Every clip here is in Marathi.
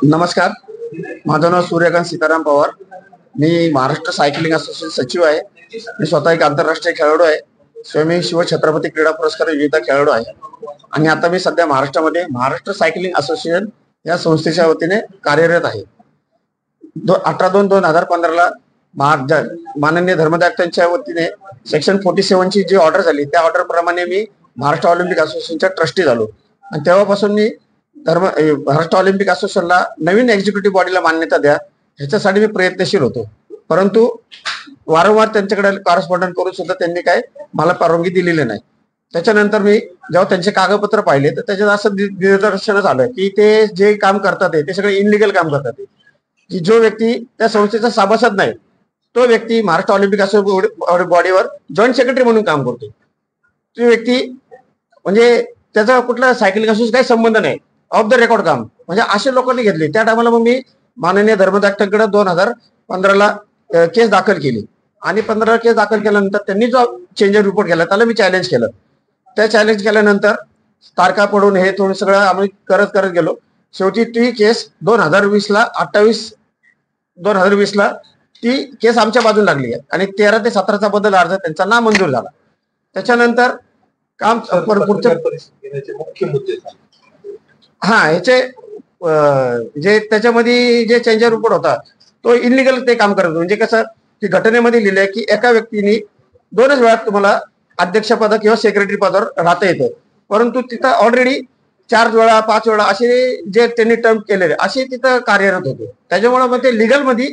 नमस्कार. माझं नाव सूर्यकांत सीताराम पवार. मी महाराष्ट्र सायकलिंग असोसिएशन सचिव आहे. मी स्वतः एक आंतरराष्ट्रीय खेळाडू आहे. स्वयं शिव छत्रपती क्रीडा पुरस्कार विजेता खेळाडू आहे. आणि आता मी सध्या महाराष्ट्रामध्ये महाराष्ट्र सायकलिंग असोसिएशन या संस्थेच्या वतीने कार्यरत आहे. 18/2/2015 माननीय धर्मदायकांच्या वतीने सेक्शन 47 ची जी ऑर्डर झाली त्या ऑर्डर प्रमाणे मी महाराष्ट्र ऑलिम्पिक असोसिएशनचा ट्रस्टी झालो. आणि तेव्हापासून मी महाराष्ट्र ऑलिम्पिक असोसिएशनला नवीन एक्झिक्युटिव्ह बॉडीला मान्यता द्या ह्याच्यासाठी मी प्रयत्नशील होतो. परंतु वारंवार त्यांच्याकडे कॉरेस्पॉन्डंट करून सुद्धा त्यांनी काय मला परवानगी दिलेली नाही. त्याच्यानंतर मी जेव्हा त्यांचे कागदपत्र पाहिले तर त्याच्यात असं निदर्शनास आलं की ते जे काम करतात ते सगळे इनलिगल काम करतात. की जो व्यक्ती त्या संस्थेचा सभासद नाही तो व्यक्ती महाराष्ट्र ऑलिम्पिक असोसिएशन बॉडीवर जॉईंट सेक्रेटरी म्हणून काम करतो. तो व्यक्ती म्हणजे त्याचा कुठला सायकलिंग असोसिएशन काही संबंध नाही, ऑफ द रेकॉर्ड काम. म्हणजे असे लोकांनी घेतले. त्या टायमाला मग मी माननीय धर्मदायकांकडे 2015 केस दाखल केली. आणि 15 केस दाखल केल्यानंतर त्यांनी जो चेंज रिपोर्ट केला त्याला मी चॅलेंज केलं. त्या चॅलेंज केल्यानंतर तारखा पडून हे थोडं सगळं आम्ही करत गेलो. शेवटी ती केस 2020ला ती केस आमच्या बाजूला लागली आहे. आणि 13 ते 17चा बदल अर्ज त्यांचा नामंजूर झाला. त्याच्यानंतर काम पुढच्या मुख्य मुद्दे ह्याचे जे त्याच्यामध्ये जे चेंज रिपोर्ट होता तो इनलिगल ते काम करत. म्हणजे कसं की घटनेमध्ये लिहिलंय की एका व्यक्तीने 2च वेळा तुम्हाला अध्यक्षपद किंवा सेक्रेटरी पदावर राहता येतं. परंतु तिथं ऑलरेडी 4 वेळा 5 वेळा असे जे त्यांनी टर्म केलेले असे तिथं कार्यरत होते. त्याच्यामुळे मग ते लिगल मध्ये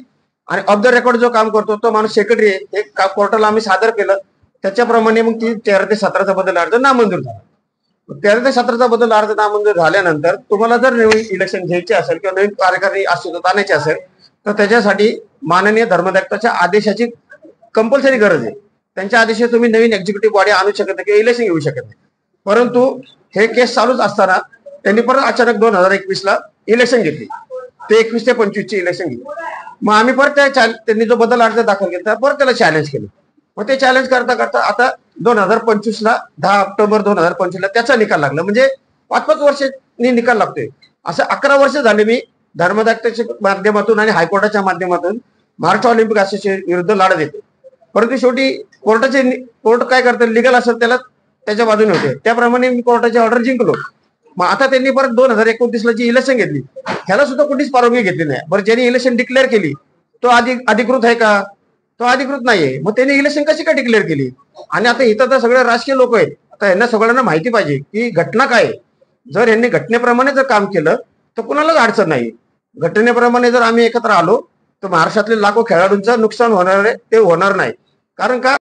आणि ऑफ द रेकॉर्ड जो काम करतो तो माणूस सेक्रेटरी आहे हे पोर्टलला आम्ही सादर केलं. त्याच्याप्रमाणे मग ती 13 ते 17चा बदल अर्ज नामंजूर झाला. 13 ते 17चा बदल अर्ज नामंजूर झाल्यानंतर तुम्हाला जर नवीन इलेक्शन घ्यायचे असेल किंवा नवीन कार्यकारी अस्तित्वात आणायचे असेल तर त्याच्यासाठी माननीय धर्मदायकाच्या आदेशाची कंपल्सरी गरज आहे. त्यांच्या आदेशात तुम्ही नवीन एक्झिक्युटिव्ह बॉडी आणू शकत नाही किंवा इलेक्शन घेऊ शकत नाही. परंतु हे केस चालूच असताना त्यांनी परत अचानक 2021ला इलेक्शन घेतली. ते 21 ते 25 ची इलेक्शन घेतली. मग आम्ही परत त्यांनी जो बदल अर्ज दाखल केला परत त्याला चॅलेंज केलं. मग ते चॅलेंज करता करता आता 2025ला 10 ऑक्टोबर 2025ला त्याचा निकाल लागला. म्हणजे 5-5 वर्षांनी निकाल लागतोय. असं 11 वर्ष झाले मी धर्मदायकाच्या माध्यमातून आणि हायकोर्टाच्या माध्यमातून महाराष्ट्र ऑलिम्पिक असोसिएशन विरुद्ध लढत येते. परंतु शेवटी कोर्ट काय करतात, लिगल असेल त्याला त्याच्या बाजूने होते. त्याप्रमाणे मी कोर्टाची ऑर्डर जिंकलो. मग आता त्यांनी परत 2029ला जी इलेक्शन घेतली ह्याला सुद्धा कुठलीच परवानगी घेतली नाही. बरं, ज्यांनी इलेक्शन डिक्लेअर केली तो अधिकृत आहे का? तो अधिकृत नाहीये. मग त्यांनी इलेक्शन कशी काय डिक्लेअर केली? आणि आता इथं तर सगळे राजकीय लोक आहेत. आता यांना सगळ्यांना माहिती पाहिजे की घटना काय आहे. जर यांनी घटनेप्रमाणे जर काम केलं तर कुणालाच अडचण नाही. घटनेप्रमाणे जर आम्ही एकत्र आलो तर महाराष्ट्रातले लाखो खेळाडूंचं नुकसान होणार आहे ते होणार नाही. कारण का